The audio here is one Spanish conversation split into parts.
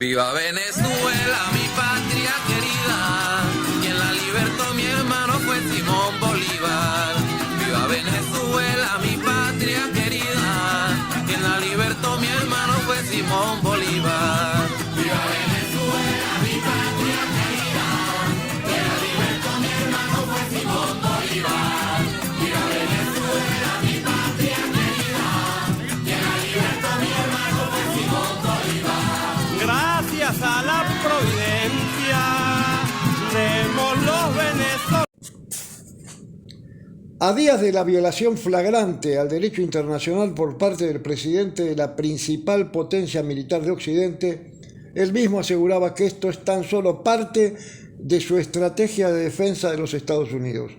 Viva Venezuela, mi patria querida, quien la libertó mi hermano fue Simón Bolívar. Viva Venezuela, mi patria querida, quien la libertó mi hermano fue Simón Bolívar. Viva Venezuela, mi patria querida, quien la libertó mi hermano fue Simón Bolívar. Viva Venezuela, mi patria querida, quien la libertó mi hermano fue Simón Bolívar. Gracias a la providencia, tenemos los venezolanos. A días de la violación flagrante al derecho internacional por parte del presidente de la principal potencia militar de Occidente, él mismo aseguraba que esto es tan solo parte de su estrategia de defensa de los Estados Unidos.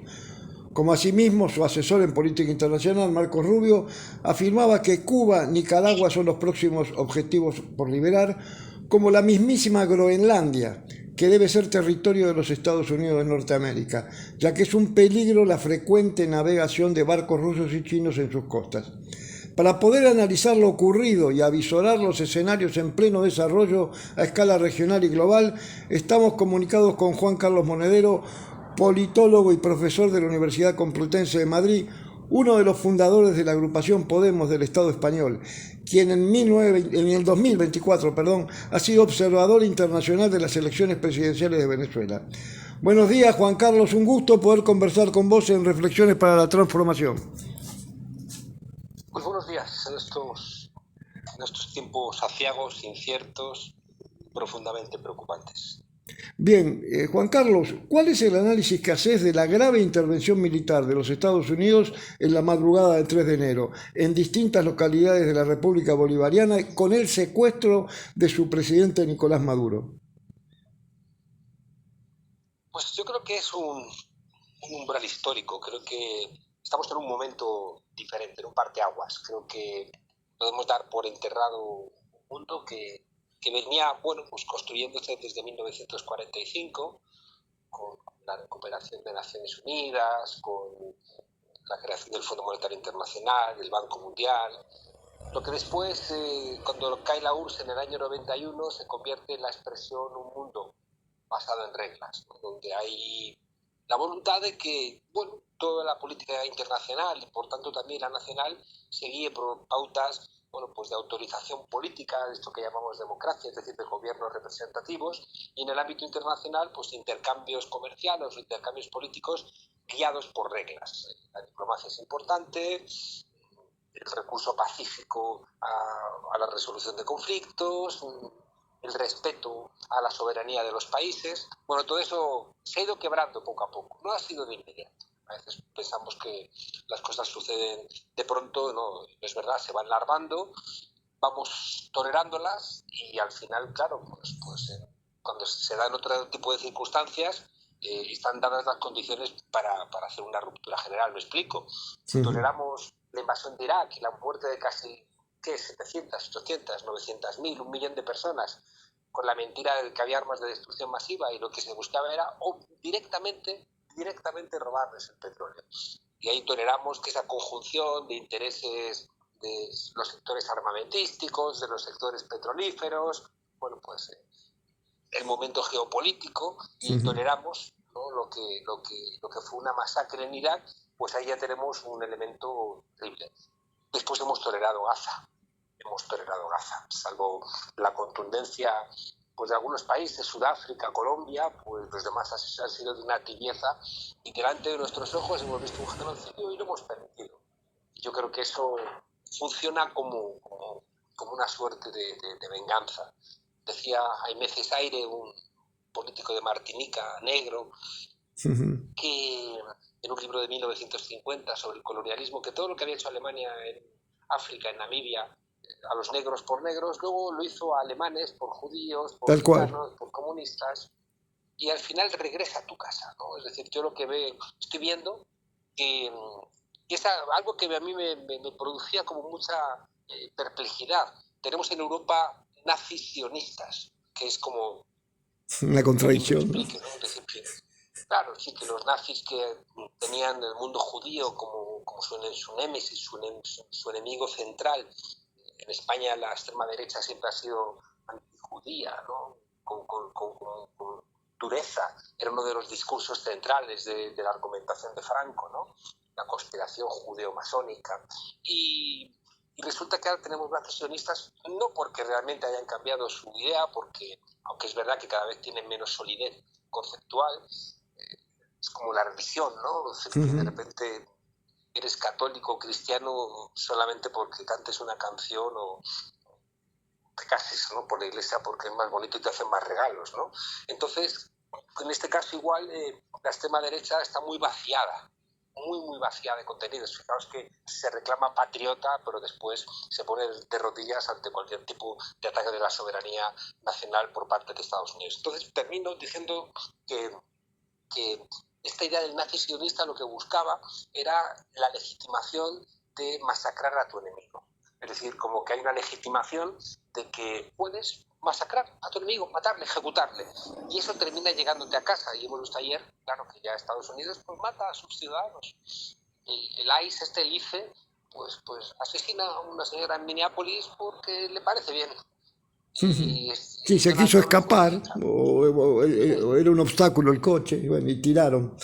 Como asimismo su asesor en política internacional, Marco Rubio, afirmaba que Cuba, Nicaragua son los próximos objetivos por liberar, como la mismísima Groenlandia, que debe ser territorio de los Estados Unidos de Norteamérica, ya que es un peligro la frecuente navegación de barcos rusos y chinos en sus costas. Para poder analizar lo ocurrido y avisorar los escenarios en pleno desarrollo a escala regional y global, estamos comunicados con Juan Carlos Monedero, politólogo y profesor de la Universidad Complutense de Madrid, uno de los fundadores de la agrupación Podemos del Estado español, quien en el 2024 ha sido observador internacional de las elecciones presidenciales de Venezuela. Buenos días, Juan Carlos, un gusto poder conversar con vos en Reflexiones para la Transformación. Pues buenos días en estos tiempos aciagos, inciertos, profundamente preocupantes. Bien, Juan Carlos, ¿cuál es el análisis que haces de la grave intervención militar de los Estados Unidos en la madrugada del 3 de enero en distintas localidades de la República Bolivariana con el secuestro de su presidente Nicolás Maduro? Pues yo creo que es un umbral histórico. Creo que estamos en un momento diferente, en un parteaguas. Creo que podemos dar por enterrado un mundo que venía, pues construyéndose desde 1945, con la recuperación de Naciones Unidas, con la creación del Fondo Monetario Internacional, del Banco Mundial. Lo que después, cuando cae la URSS en el año 91, se convierte en la expresión un mundo basado en reglas, ¿no? Donde hay la voluntad de que, toda la política internacional y por tanto también la nacional se guíe por pautas de autorización política, de esto que llamamos democracia, es decir, de gobiernos representativos, y en el ámbito internacional, intercambios comerciales o intercambios políticos guiados por reglas. La diplomacia es importante, el recurso pacífico a la resolución de conflictos, el respeto a la soberanía de los países. Todo eso se ha ido quebrando poco a poco, no ha sido de inmediato. A veces pensamos que las cosas suceden de pronto, no es verdad, se van larvando, vamos tolerándolas y al final, claro, cuando se dan otro tipo de circunstancias, están dadas las condiciones para hacer una ruptura general. ¿Me explico? Si toleramos la invasión de Irak y la muerte de casi 700, 800, 900.000, 1 millón de personas, con la mentira de que había armas de destrucción masiva y lo que se buscaba era directamente robarles el petróleo. Y ahí toleramos que esa conjunción de intereses de los sectores armamentísticos, de los sectores petrolíferos, el momento geopolítico, y toleramos, ¿no? lo que fue una masacre en Irak, pues ahí ya tenemos un elemento terrible. Después hemos tolerado Gaza, salvo la contundencia de algunos países, Sudáfrica, Colombia, los demás han sido de una tibieza y delante de nuestros ojos hemos visto un genocidio y lo hemos permitido. Yo creo que eso funciona como una suerte de venganza. Decía Aimé Césaire, un político de Martinica, negro, que en un libro de 1950 sobre el colonialismo, que todo lo que había hecho Alemania en África, en Namibia, a los negros por negros, luego lo hizo a alemanes por judíos, por gitanos, por comunistas, y al final regresa a tu casa, ¿no? Es decir, yo lo que estoy viendo que es algo que a mí me producía como mucha perplejidad. Tenemos en Europa nazis sionistas, que es como una contradicción, ¿no? Claro, sí, que los nazis que tenían el mundo judío como su némesis, su enemigo central. En España la extrema derecha siempre ha sido antijudía, ¿no? Con dureza. Era uno de los discursos centrales de la argumentación de Franco, ¿no? La conspiración judeo-masónica. Y resulta que ahora tenemos brazos sionistas, no porque realmente hayan cambiado su idea, porque, aunque es verdad que cada vez tienen menos solidez conceptual, es como la religión, ¿no? O sea, que de repente eres católico o cristiano solamente porque cantes una canción o te cases, ¿no? Por la iglesia porque es más bonito y te hacen más regalos, ¿no? Entonces, en este caso igual la extrema derecha está muy vaciada, muy vaciada de contenidos. Fijaos que se reclama patriota, pero después se pone de rodillas ante cualquier tipo de ataque de la soberanía nacional por parte de Estados Unidos. Entonces termino diciendo que esta idea del nazi sionista lo que buscaba era la legitimación de masacrar a tu enemigo. Es decir, como que hay una legitimación de que puedes masacrar a tu enemigo, matarle, ejecutarle. Y eso termina llegándote a casa. Y hemos visto ayer, claro, que ya Estados Unidos pues mata a sus ciudadanos. El ICE, el ICE, pues asesina a una señora en Minneapolis porque le parece bien. Sí, se quiso escapar, o era un obstáculo el coche, y bueno, y tiraron.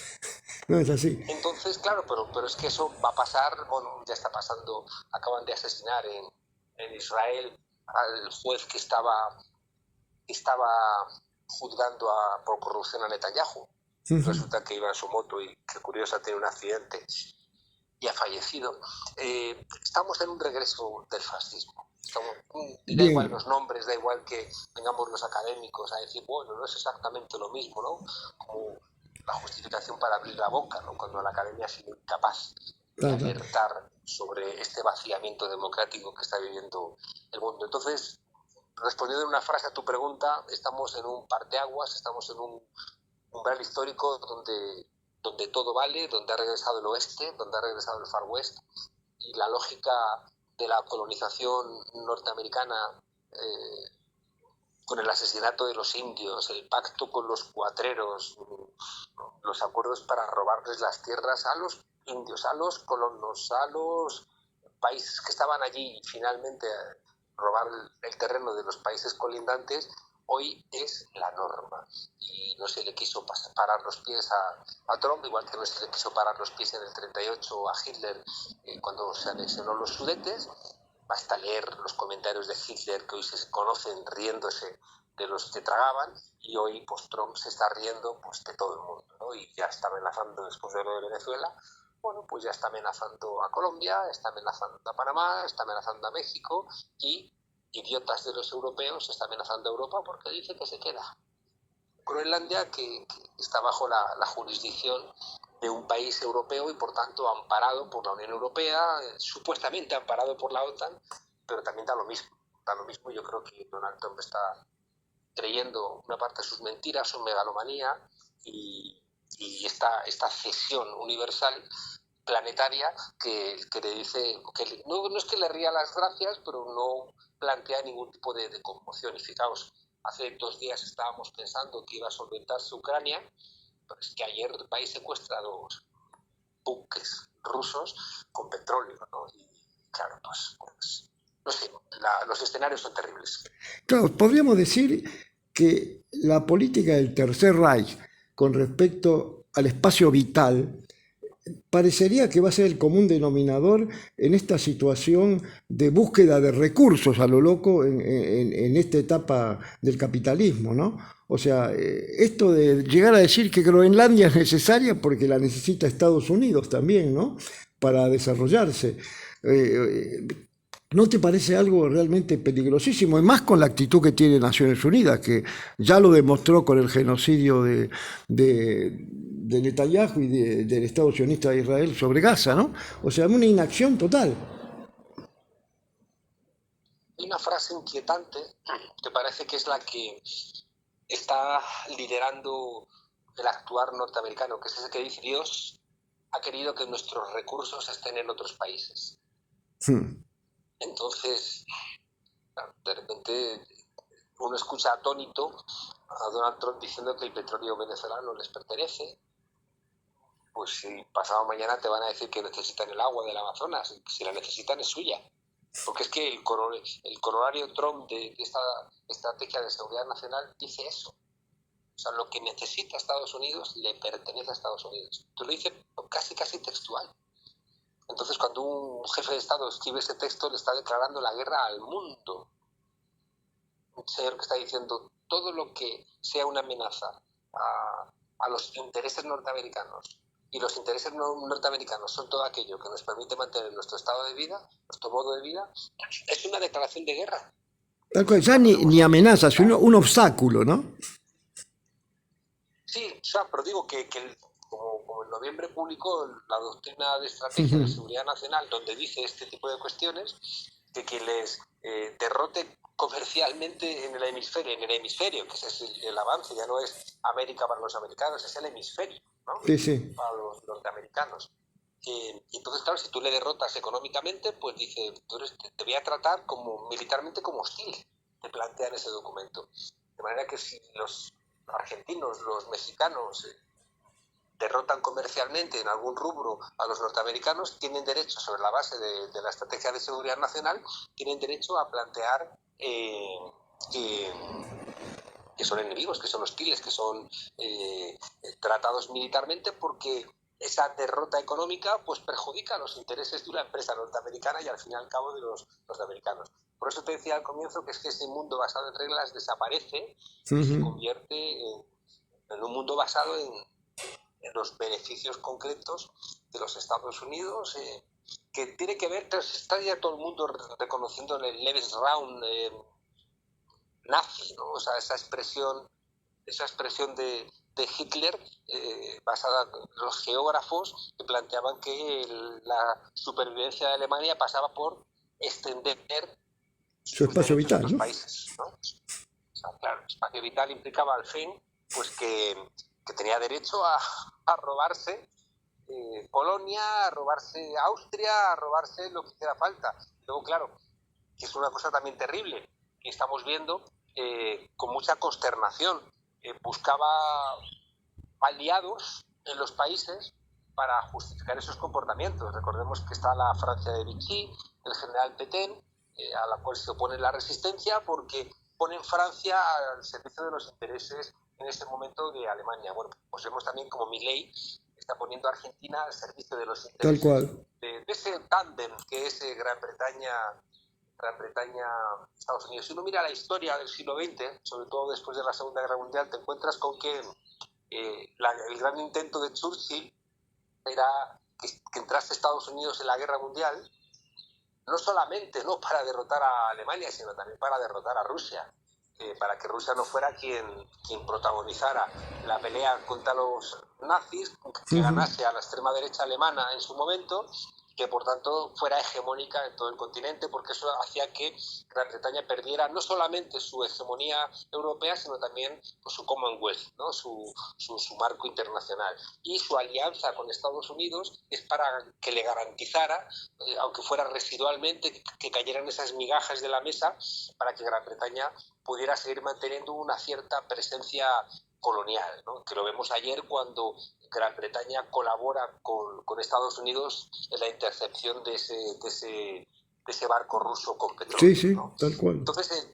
No es así. Entonces, claro, pero es que eso va a pasar, bueno, ya está pasando, acaban de asesinar en Israel al juez que estaba juzgando por corrupción a Netanyahu. Resulta que iba en su moto y, qué curioso, tiene un accidente y ha fallecido. Estamos en un regreso del fascismo. Da igual los nombres, da igual que vengamos los académicos a decir, bueno, no es exactamente lo mismo, ¿no? Como la justificación para abrir la boca, ¿no? Cuando la academia ha sido incapaz de alertar sobre este vaciamiento democrático que está viviendo el mundo. Entonces, respondiendo en una frase a tu pregunta, estamos en un parteaguas, estamos en un umbral histórico donde todo vale, donde ha regresado el oeste, donde ha regresado el Far West, y la lógica de la colonización norteamericana con el asesinato de los indios, el pacto con los cuatreros, los acuerdos para robarles las tierras a los indios, a los colonos, a los países que estaban allí y finalmente robar el terreno de los países colindantes, hoy es la norma. Y no se le quiso parar los pies a Trump, igual que no se le quiso parar los pies en el 38 a Hitler cuando se anexionó los Sudetes. Basta leer los comentarios de Hitler que hoy se conocen riéndose de los que tragaban, y hoy pues Trump se está riendo pues de todo el mundo, ¿no? Y ya está amenazando, después de lo de Venezuela, bueno, pues ya está amenazando a Colombia, está amenazando a Panamá, está amenazando a México, y idiotas de los europeos está amenazando a Europa porque dice que se queda. Groenlandia, que está bajo la jurisdicción de un país europeo y por tanto amparado por la Unión Europea, supuestamente amparado por la OTAN, pero también da lo mismo. Yo creo que Donald Trump está creyendo una parte de sus mentiras, su megalomanía y esta cesión universal planetaria que le dice que no es que le ría las gracias, pero no plantea ningún tipo de conmoción. Y fijaos, hace 2 días estábamos pensando que iba a solventarse Ucrania, pero es que ayer el país secuestra 2 buques rusos con petróleo, ¿no? Y claro, pues no sé, los escenarios son terribles. Claro, podríamos decir que la política del Tercer Reich con respecto al espacio vital parecería que va a ser el común denominador en esta situación de búsqueda de recursos a lo loco en esta etapa del capitalismo, ¿no? O sea, esto de llegar a decir que Groenlandia es necesaria porque la necesita Estados Unidos también, ¿no? Para desarrollarse. ¿No te parece algo realmente peligrosísimo? Y más con la actitud que tiene Naciones Unidas, que ya lo demostró con el genocidio de Netanyahu y del Estado sionista de Israel sobre Gaza, ¿no? O sea, una inacción total. Hay una frase inquietante que parece que es la que está liderando el actuar norteamericano, que es ese que dice: Dios ha querido que nuestros recursos estén en otros países. Entonces, de repente uno escucha atónito a Donald Trump diciendo que el petróleo venezolano les pertenece. Pues si pasado mañana te van a decir que necesitan el agua del Amazonas, si la necesitan es suya. Porque es que el corolario Trump de esta estrategia de seguridad nacional dice eso. O sea, lo que necesita Estados Unidos le pertenece a Estados Unidos. Tú lo dices casi textual. Entonces, cuando un jefe de Estado escribe ese texto, le está declarando la guerra al mundo. Un señor que está diciendo todo lo que sea una amenaza a los intereses norteamericanos, y los intereses norteamericanos son todo aquello que nos permite mantener nuestro estado de vida, nuestro modo de vida, es una declaración de guerra. Tal cual, ya ni amenaza, sino un obstáculo, ¿no? Sí, o sea, pero digo que como en noviembre publicó la doctrina de estrategia de seguridad nacional, donde dice este tipo de cuestiones, de que les derrote comercialmente en el hemisferio, que ese es el avance, ya no es América para los americanos, es el hemisferio, ¿no? Sí. Para los norteamericanos. Entonces, claro, si tú le derrotas económicamente, pues dice, te voy a tratar militarmente como hostil, te plantean ese documento. De manera que si los argentinos, los mexicanos derrotan comercialmente en algún rubro a los norteamericanos, tienen derecho, sobre la base de la estrategia de seguridad nacional, tienen derecho a plantear que son enemigos, que son hostiles, que son tratados militarmente, porque esa derrota económica pues perjudica los intereses de una empresa norteamericana y al fin y al cabo de los norteamericanos. Por eso te decía al comienzo que es que ese mundo basado en reglas desaparece y se convierte en un mundo basado en los beneficios concretos de los Estados Unidos, que tiene que ver, está ya todo el mundo reconociendo el Lebensraum nazi, ¿no? O sea, esa expresión de Hitler, basada en los geógrafos que planteaban que la supervivencia de Alemania pasaba por extender su espacio vital, a los ¿no? países, ¿no? O sea, claro, el espacio vital implicaba al fin pues que tenía derecho a robarse Polonia, a robarse Austria, a robarse lo que hiciera falta. Luego, claro, que es una cosa también terrible, que estamos viendo con mucha consternación. Buscaba aliados en los países para justificar esos comportamientos. Recordemos que está la Francia de Vichy, el general Pétain, a la cual se opone la resistencia porque pone Francia al servicio de los intereses en este momento de Alemania. Bueno, pues vemos también como Milei está poniendo a Argentina al servicio de los intereses Tal cual. de ese tándem que es Gran Bretaña, Estados Unidos. Si uno mira la historia del siglo XX, sobre todo después de la Segunda Guerra Mundial, te encuentras con que el gran intento de Churchill era que entrase Estados Unidos en la Guerra Mundial, no solamente no para derrotar a Alemania, sino también para derrotar a Rusia, para que Rusia no fuera quien protagonizara la pelea contra los nazis, que ganase a la extrema derecha alemana en su momento, que por tanto fuera hegemónica en todo el continente, porque eso hacía que Gran Bretaña perdiera no solamente su hegemonía europea, sino también pues, su Commonwealth, ¿no? su marco internacional. Y su alianza con Estados Unidos es para que le garantizara, aunque fuera residualmente, que cayeran esas migajas de la mesa, para que Gran Bretaña pudiera seguir manteniendo una cierta presencia colonial, ¿no? Que lo vemos ayer cuando Gran Bretaña colabora con Estados Unidos en la intercepción de ese barco ruso con petróleo. Sí, ¿no? tal cual. Entonces,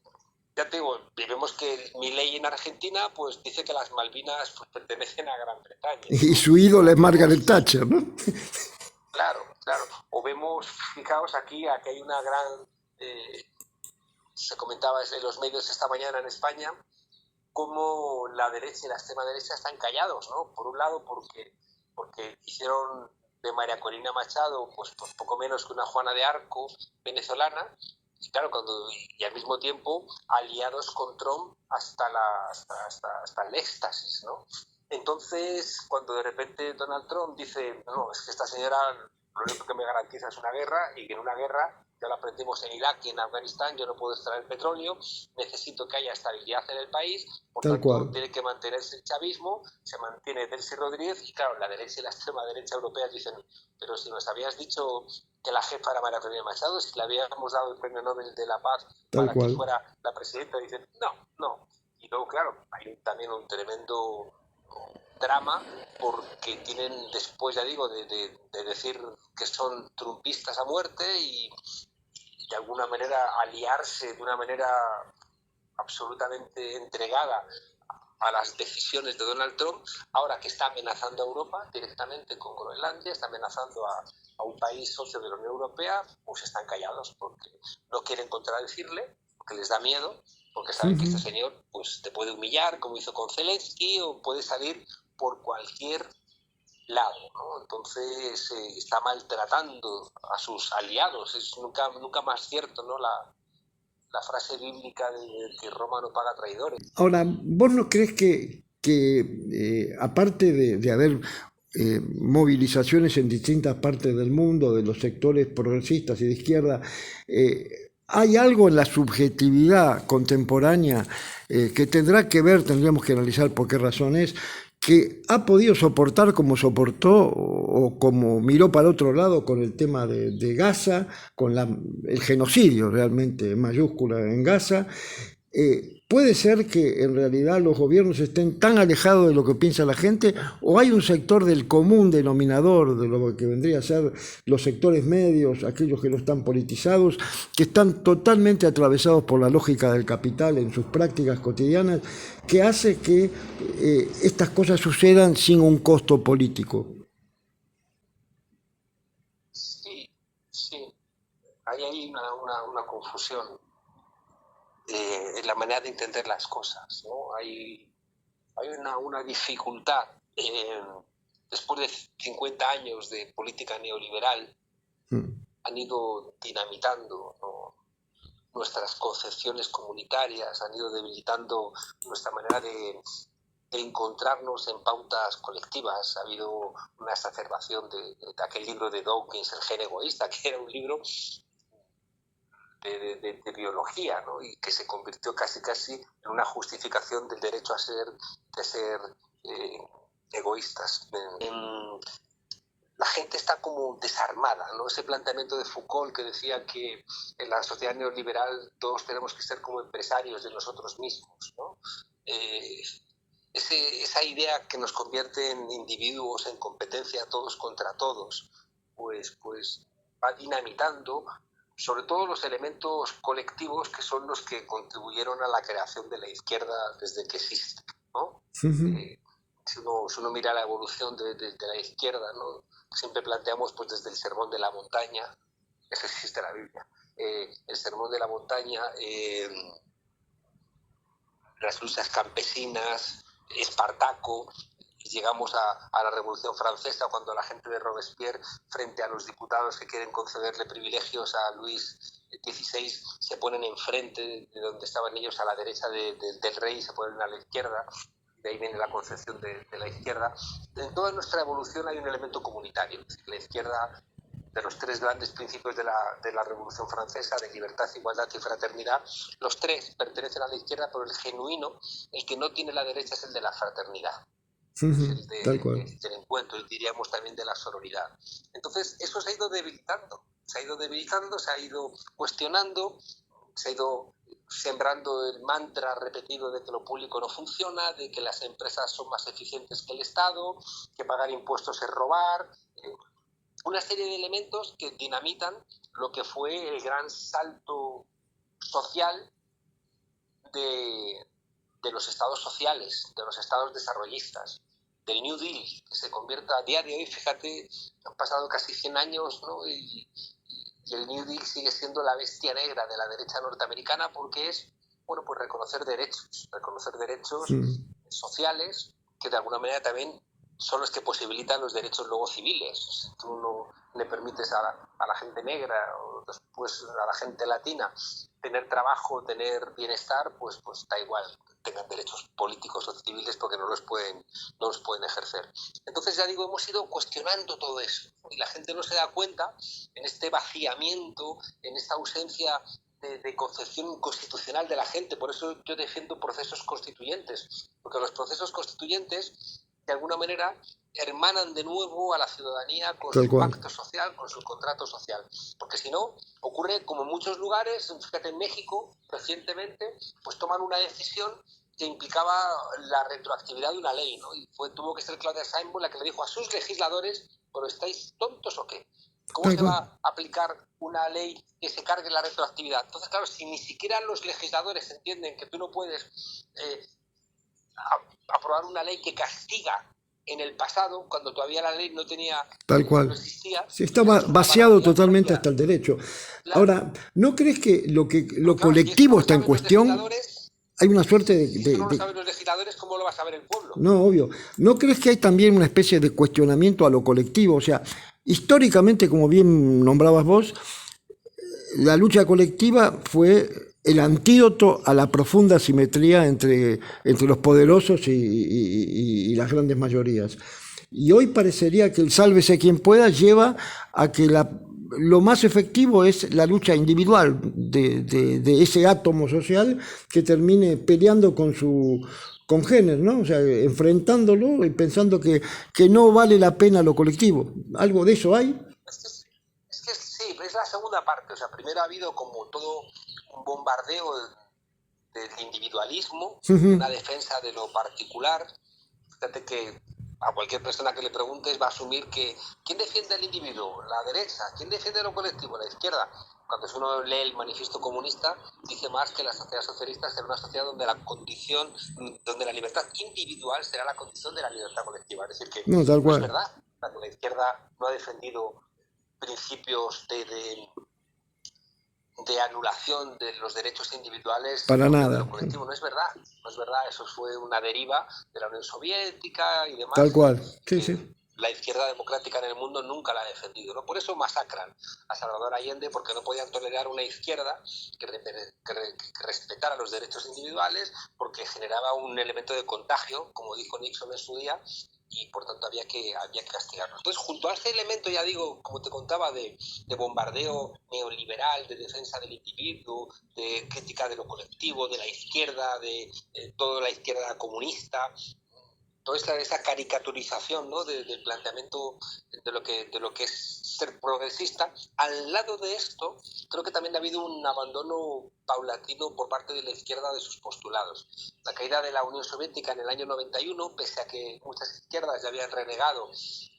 ya te digo, vemos que Milei en Argentina pues dice que las Malvinas pues, pertenecen a Gran Bretaña. Y su ídolo es Margaret Thatcher, ¿no? Claro. O vemos, fijaos aquí hay una gran... se comentaba en los medios esta mañana en España, cómo la derecha y la extrema derecha están callados, ¿no? Por un lado porque hicieron de María Corina Machado pues poco menos que una Juana de Arco venezolana, y claro, y al mismo tiempo aliados con Trump hasta el éxtasis, ¿no? Entonces, cuando de repente Donald Trump dice, no, es que esta señora lo único que me garantiza es una guerra, y que en una guerra, ya lo aprendimos en Irak y en Afganistán, yo no puedo extraer petróleo, necesito que haya estabilidad en el país, por Tal tanto cual. tiene que mantenerse el chavismo, se mantiene Delcy Rodríguez, y claro, la derecha y la extrema derecha europeas dicen, pero si nos habías dicho que la jefa era María Corina Machado, si le habíamos dado el premio Nobel de la Paz Tal para cual. que fuera la presidenta, dicen, no. Y luego, claro, hay también un tremendo drama, porque tienen, después ya digo, de decir que son trumpistas a muerte, y de alguna manera aliarse de una manera absolutamente entregada a las decisiones de Donald Trump, ahora que está amenazando a Europa directamente con Groenlandia, está amenazando a un país socio de la Unión Europea, pues están callados porque no quieren contradecirle, porque les da miedo, porque saben que este señor pues te puede humillar, como hizo con Zelensky, o puede salir por cualquier lado, ¿no? Entonces está maltratando a sus aliados. Es nunca más cierto, ¿no? La frase bíblica de que Roma no paga traidores. Ahora, ¿vos no crees que aparte de haber movilizaciones en distintas partes del mundo de los sectores progresistas y de izquierda, hay algo en la subjetividad contemporánea que tendrá que ver, tendríamos que analizar por qué razones, que ha podido soportar como soportó o como miró para otro lado con el tema de Gaza, con el genocidio realmente mayúscula en Gaza? ¿Puede ser que en realidad los gobiernos estén tan alejados de lo que piensa la gente, o hay un sector del común denominador, de lo que vendría a ser los sectores medios, aquellos que no están politizados, que están totalmente atravesados por la lógica del capital en sus prácticas cotidianas, que hace que estas cosas sucedan sin un costo político? Sí, hay una confusión en la manera de entender las cosas, ¿no? Hay una dificultad. Después de 50 años de política neoliberal, han ido dinamitando, ¿no?, nuestras concepciones comunitarias, han ido debilitando nuestra manera de encontrarnos en pautas colectivas. Ha habido una exacerbación de aquel libro de Dawkins, El gen egoísta, que era un libro de biología, ¿no?, y que se convirtió casi en una justificación del derecho de ser egoístas. La gente está como desarmada, ¿no? Ese planteamiento de Foucault que decía que en la sociedad neoliberal todos tenemos que ser como empresarios de nosotros mismos, ¿no? Esa idea que nos convierte en individuos en competencia todos contra todos, pues va dinamitando sobre todo los elementos colectivos que son los que contribuyeron a la creación de la izquierda desde que existe, ¿no? Si uno mira la evolución de la izquierda, ¿no?, siempre planteamos pues desde el Sermón de la Montaña, eso existe en la Biblia, el Sermón de la Montaña, las luchas campesinas, Espartaco. Llegamos a la Revolución Francesa, cuando la gente de Robespierre, frente a los diputados que quieren concederle privilegios a Luis XVI, se ponen enfrente de donde estaban ellos, a la derecha del rey, y se ponen a la izquierda. De ahí viene la concepción de la izquierda. En toda nuestra evolución hay un elemento comunitario. La izquierda, de los tres grandes principios de la Revolución Francesa, de libertad, igualdad y fraternidad, los tres pertenecen a la izquierda, pero el genuino, el que no tiene la derecha, es el de la fraternidad. El del encuentro, y diríamos también de la sororidad. Entonces eso se ha ido debilitando, se ha ido cuestionando, se ha ido sembrando el mantra repetido de que lo público no funciona, de que las empresas son más eficientes que el Estado, que pagar impuestos es robar, una serie de elementos que dinamitan lo que fue el gran salto social de los estados sociales, de los estados desarrollistas, del New Deal, que se convierta a día de hoy, fíjate, han pasado casi 100 años, ¿no?, y el New Deal sigue siendo la bestia negra de la derecha norteamericana, porque es, bueno, pues reconocer derechos sociales, que de alguna manera también son los que posibilitan los derechos luego civiles. Si tú no le permites a la gente negra o después a la gente latina tener trabajo, tener bienestar, pues da igual que tengan derechos políticos o civiles, porque no los pueden ejercer. Entonces, ya digo, hemos ido cuestionando todo eso, y la gente no se da cuenta en este vaciamiento, en esta ausencia de concepción constitucional de la gente. Por eso yo defiendo procesos constituyentes, porque los procesos constituyentes de alguna manera hermanan de nuevo a la ciudadanía con su pacto social, con su contrato social. Porque si no, ocurre como en muchos lugares, fíjate, en México recientemente, pues toman una decisión que implicaba la retroactividad de una ley, ¿no? Y tuvo que ser Claudia Sheinbaum la que le dijo a sus legisladores: ¿pero estáis tontos o qué? ¿Cómo Tal se cual. va a aplicar una ley que se cargue la retroactividad? Entonces, claro, si ni siquiera los legisladores entienden que tú no puedes aprobar una ley que castiga en el pasado, cuando todavía la ley no Tal no cual. existía, Sí, está esto es una vaciado barbaridad totalmente propia. hasta el derecho. Claro, Ahora, ¿no crees que pero lo claro, si esto no colectivo lo está en saben los cuestión? legisladores, Hay una suerte si esto no lo saben los legisladores, ¿cómo lo va a saber el pueblo? No, obvio. ¿No crees que hay también una especie de cuestionamiento a lo colectivo? O sea, históricamente, como bien nombrabas vos, la lucha colectiva fue el antídoto a la profunda asimetría entre los poderosos y las grandes mayorías. Y hoy parecería que el sálvese quien pueda lleva a que lo más efectivo es la lucha individual de ese átomo social que termine peleando con su congénere, ¿no? O sea, enfrentándolo y pensando que no vale la pena lo colectivo. ¿Algo de eso hay? Es que sí, es la segunda parte. O sea, primero ha habido como todo un bombardeo del individualismo, una defensa de lo particular. Fíjate que a cualquier persona que le preguntes va a asumir que ¿quién defiende al individuo? La derecha. ¿Quién defiende lo colectivo? La izquierda. Cuando uno lee el manifiesto comunista, dice más que la sociedad socialista será una sociedad donde donde la libertad individual será la condición de la libertad colectiva. Es decir, que No, tal no es cual. verdad. La izquierda no ha defendido principios de anulación de los derechos individuales Para en nombre de nada. lo colectivo. No es verdad, no es verdad. Eso fue una deriva de la Unión Soviética y demás, Tal cual. Sí, que sí. la izquierda democrática en el mundo nunca la ha defendido, ¿no? Por eso masacran a Salvador Allende, porque no podían tolerar una izquierda que respetara los derechos individuales, porque generaba un elemento de contagio, como dijo Nixon en su día, y por tanto había que castigarlo. Entonces, junto a este elemento, ya digo, como te contaba, de bombardeo neoliberal, de defensa del individuo, de crítica de lo colectivo, de la izquierda, de toda la izquierda comunista, toda esa caricaturización, ¿no?, del planteamiento de lo que es ser progresista. Al lado de esto, creo que también ha habido un abandono paulatino por parte de la izquierda de sus postulados. La caída de la Unión Soviética en el año 91, pese a que muchas izquierdas ya habían renegado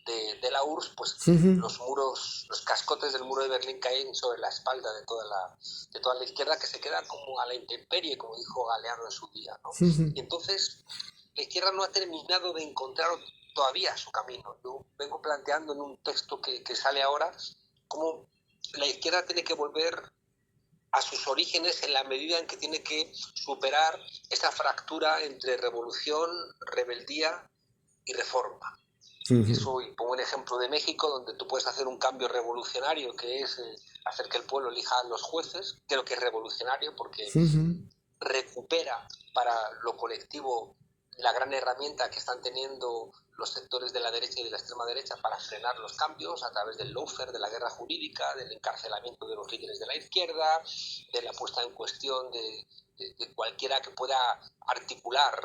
de la URSS, pues los cascotes del muro de Berlín caen sobre la espalda de toda la izquierda, que se queda como a la intemperie, como dijo Galeano en su día, ¿no? Y entonces la izquierda no ha terminado de encontrar todavía su camino. Yo vengo planteando en un texto que sale ahora cómo la izquierda tiene que volver a sus orígenes en la medida en que tiene que superar esa fractura entre revolución, rebeldía y reforma. Eso, y pongo el ejemplo de México, donde tú puedes hacer un cambio revolucionario, que es hacer que el pueblo elija a los jueces. Creo que es revolucionario porque recupera para lo colectivo la gran herramienta que están teniendo los sectores de la derecha y de la extrema derecha para frenar los cambios a través del lawfare, de la guerra jurídica, del encarcelamiento de los líderes de la izquierda, de la puesta en cuestión de cualquiera que pueda articular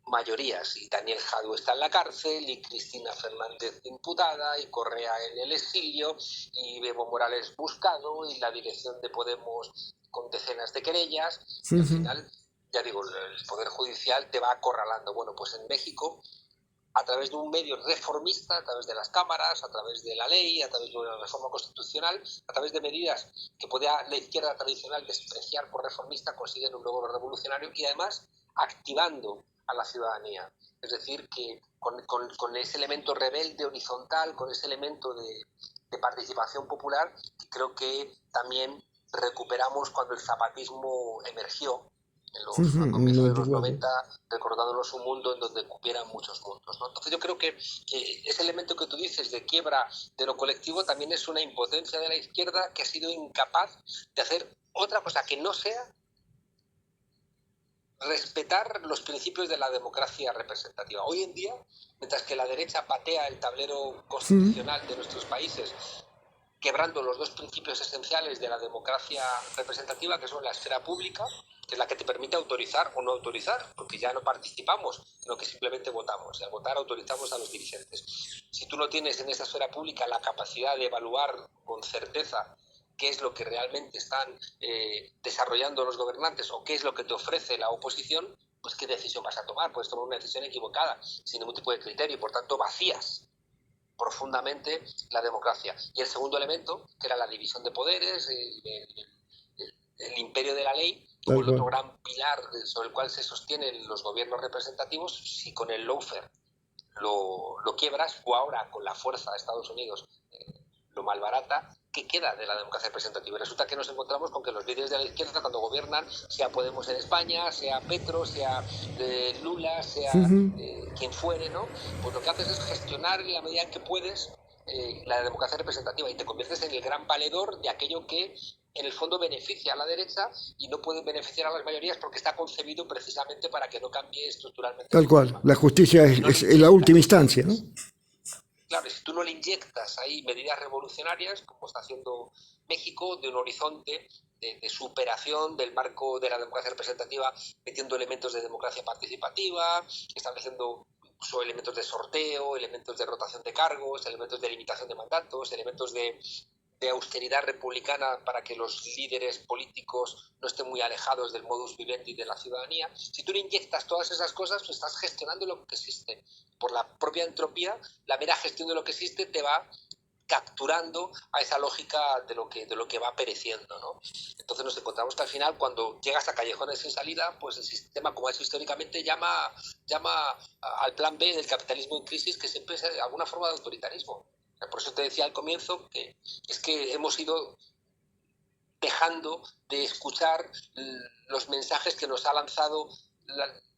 mayorías. Y Daniel Jadue está en la cárcel, y Cristina Fernández imputada, y Correa en el exilio, y Evo Morales buscado, y la dirección de Podemos con decenas de querellas. Y al final, ya digo, el Poder Judicial te va acorralando. Bueno, pues en México, a través de un medio reformista, a través de las cámaras, a través de la ley, a través de una reforma constitucional, a través de medidas que podía la izquierda tradicional despreciar por reformista, consiguen un logro revolucionario, y además activando a la ciudadanía. Es decir, que con ese elemento rebelde horizontal, con ese elemento de participación popular, creo que también recuperamos cuando el zapatismo emergió a comienzos de los 90, recordándonos un mundo en donde cupieran muchos mundos, ¿no? Entonces yo creo que ese elemento que tú dices de quiebra de lo colectivo también es una impotencia de la izquierda, que ha sido incapaz de hacer otra cosa que no sea respetar los principios de la democracia representativa. Hoy en día, mientras que la derecha patea el tablero constitucional de nuestros países, quebrando los dos principios esenciales de la democracia representativa, que son la esfera pública, que es la que te permite autorizar o no autorizar, porque ya no participamos, sino que simplemente votamos, y al votar autorizamos a los dirigentes. Si tú no tienes en esa esfera pública la capacidad de evaluar con certeza qué es lo que realmente están desarrollando los gobernantes, o qué es lo que te ofrece la oposición, pues qué decisión vas a tomar. Puedes tomar una decisión equivocada, sin ningún tipo de criterio, y por tanto vacías profundamente la democracia. Y el segundo elemento, que era la división de poderes, el imperio de la ley, como el otro gran pilar sobre el cual se sostienen los gobiernos representativos. Si con el lawfare lo quiebras, o ahora con la fuerza de Estados Unidos lo malbarata, ¿qué queda de la democracia representativa? Y resulta que nos encontramos con que los líderes de la izquierda, cuando gobiernan, sea Podemos en España, sea Petro, sea Lula, sea quien fuere, ¿no? Pues lo que haces es gestionar en la medida en que puedes la democracia representativa, y te conviertes en el gran valedor de aquello que en el fondo beneficia a la derecha y no puede beneficiar a las mayorías, porque está concebido precisamente para que no cambie estructuralmente. Tal cual, la justicia es la última instancia, ¿no? Claro, si tú no le inyectas ahí medidas revolucionarias, como está haciendo México, de un horizonte de superación del marco de la democracia representativa, metiendo elementos de democracia participativa, estableciendo incluso elementos de sorteo, elementos de rotación de cargos, elementos de limitación de mandatos, elementos de austeridad republicana para que los líderes políticos no estén muy alejados del modus vivendi de la ciudadanía. Si tú le inyectas todas esas cosas, pues estás gestionando lo que existe. Por la propia entropía, la mera gestión de lo que existe te va capturando a esa lógica de lo que va pereciendo, ¿no? Entonces nos encontramos que al final, cuando llegas a callejones sin salida, pues el sistema, como ha hecho históricamente, llama al plan B del capitalismo en crisis, que siempre es alguna forma de autoritarismo. Por eso te decía al comienzo que es que hemos ido dejando de escuchar los mensajes que nos ha lanzado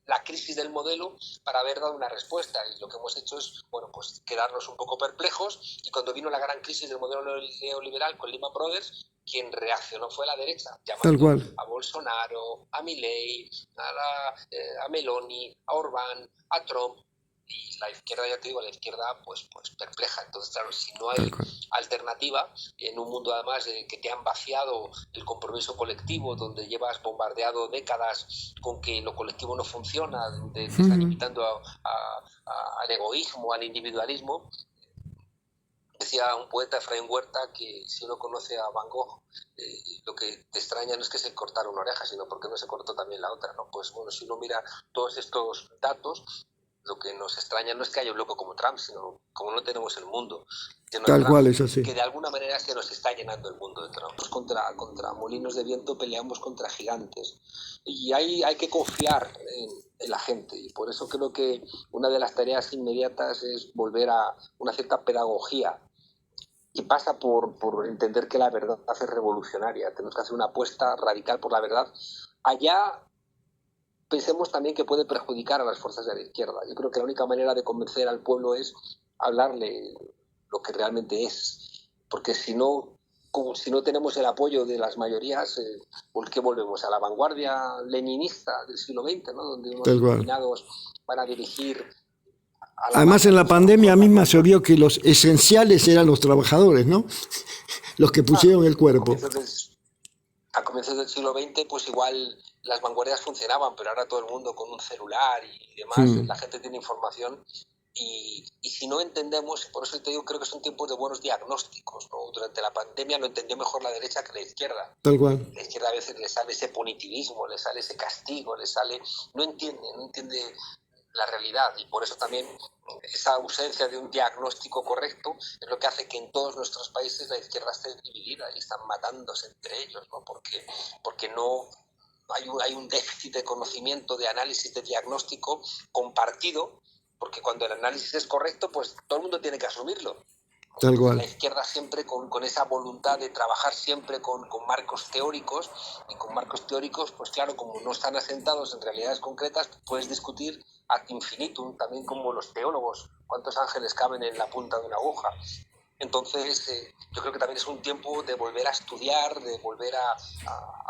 la crisis del modelo para haber dado una respuesta, y lo que hemos hecho es, bueno, pues quedarnos un poco perplejos. Y cuando vino la gran crisis del modelo neoliberal con Lehman Brothers, quien reaccionó fue la derecha, llamando a Bolsonaro, a Milei, a Meloni, a Orbán, a Trump. Y la izquierda, ya te digo, la izquierda pues perpleja. Entonces, claro, si no hay alternativa, en un mundo además que te han vaciado el compromiso colectivo, donde llevas bombardeado décadas con que lo colectivo no funciona, donde te están invitando al egoísmo, al individualismo. Decía un poeta, Efraín Huerta, que si uno conoce a Van Gogh, lo que te extraña no es que se cortara una oreja, sino porque no se cortó también la otra, ¿no? Pues bueno, si uno mira todos estos datos, lo que nos extraña no es que haya un loco como Trump, sino como no tenemos el mundo. Tal cual, es así. Que de alguna manera se nos está llenando el mundo de Trump. Contra molinos de viento peleamos contra gigantes. Y hay que confiar en la gente. Y por eso creo que una de las tareas inmediatas es volver a una cierta pedagogía. Y pasa por entender que la verdad es revolucionaria. Tenemos que hacer una apuesta radical por la verdad. Allá pensemos también que puede perjudicar a las fuerzas de la izquierda. Yo creo que la única manera de convencer al pueblo es hablarle lo que realmente es. Porque si no tenemos el apoyo de las mayorías, ¿por qué volvemos? A la vanguardia leninista del siglo XX, ¿no? Donde unos iluminados van a dirigir... Además, en la pandemia misma se vio que los esenciales eran los trabajadores, ¿no? Los que pusieron el cuerpo. A comienzos del siglo XX, pues igual las vanguardias funcionaban, pero ahora todo el mundo con un celular y demás, la gente tiene información, y si no entendemos, por eso te digo, creo que son tiempos de buenos diagnósticos, ¿no? Durante la pandemia lo entendió mejor la derecha que la izquierda. Tal cual. La izquierda a veces le sale ese punitivismo, le sale ese castigo, no entiende la realidad, y por eso también esa ausencia de un diagnóstico correcto es lo que hace que en todos nuestros países la izquierda esté dividida y están matándose entre ellos, ¿no? Porque no hay un déficit de conocimiento, de análisis, de diagnóstico compartido, porque cuando el análisis es correcto, pues todo el mundo tiene que asumirlo. Tal cual. La izquierda siempre con esa voluntad de trabajar siempre con marcos teóricos, y con marcos teóricos, pues claro, como no están asentados en realidades concretas, puedes discutir ad infinitum, también como los teólogos, cuántos ángeles caben en la punta de una aguja. Entonces, yo creo que también es un tiempo de volver a estudiar, de volver a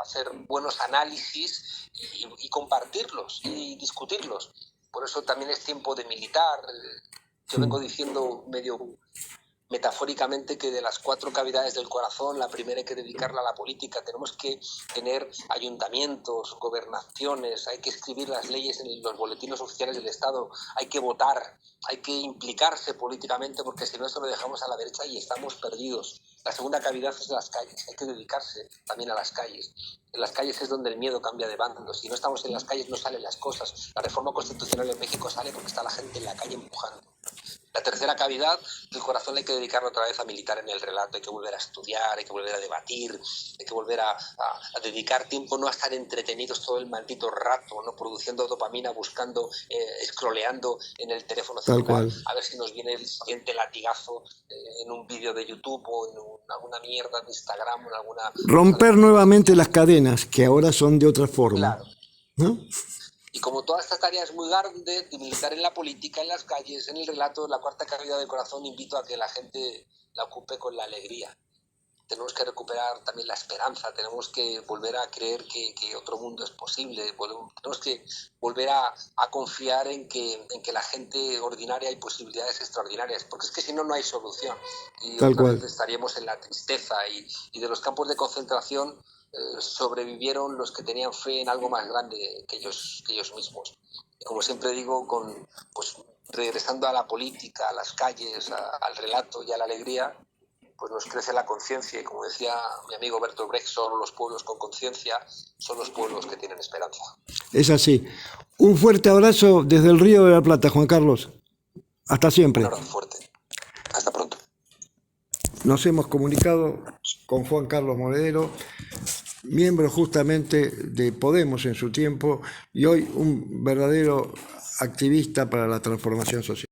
hacer buenos análisis y compartirlos y discutirlos. Por eso también es tiempo de militar. Yo vengo diciendo medio metafóricamente que de las 4 cavidades del corazón, la primera hay que dedicarla a la política. Tenemos que tener ayuntamientos, gobernaciones, hay que escribir las leyes en los boletines oficiales del Estado, hay que votar, hay que implicarse políticamente, porque si no, eso lo dejamos a la derecha y estamos perdidos. La segunda cavidad es las calles, hay que dedicarse también a las calles. En las calles es donde el miedo cambia de bando. Si no estamos en las calles no salen las cosas. La reforma constitucional en México sale porque está la gente en la calle empujando. La tercera cavidad del corazón hay que dedicarlo otra vez a militar en el relato, hay que volver a estudiar, hay que volver a debatir, hay que volver a dedicar tiempo, no a estar entretenidos todo el maldito rato, no produciendo dopamina, buscando, scrolleando en el teléfono celular, a ver si nos viene el siguiente latigazo en un vídeo de YouTube o en alguna mierda de Instagram o en alguna... Romper nuevamente las cadenas, que ahora son de otra forma. Claro. ¿No? Y como toda esta tarea es muy grande, de militar en la política, en las calles, en el relato, la cuarta cavidad del corazón, invito a que la gente la ocupe con la alegría. Tenemos que recuperar también la esperanza, tenemos que volver a creer que otro mundo es posible, tenemos que volver a confiar en que la gente ordinaria hay posibilidades extraordinarias, porque es que si no, no hay solución. Y otra vez estaríamos en la tristeza y de los campos de concentración sobrevivieron los que tenían fe en algo más grande que ellos mismos. Y como siempre digo, regresando a la política, a las calles, al relato y a la alegría, pues nos crece la conciencia y como decía mi amigo Bertolt Brecht, solo los pueblos con conciencia son los pueblos que tienen esperanza. Es así. Un fuerte abrazo desde el Río de la Plata, Juan Carlos. Hasta siempre. Un abrazo fuerte. Hasta pronto. Nos hemos comunicado con Juan Carlos Monedero, miembro justamente de Podemos en su tiempo y hoy un verdadero activista para la transformación social.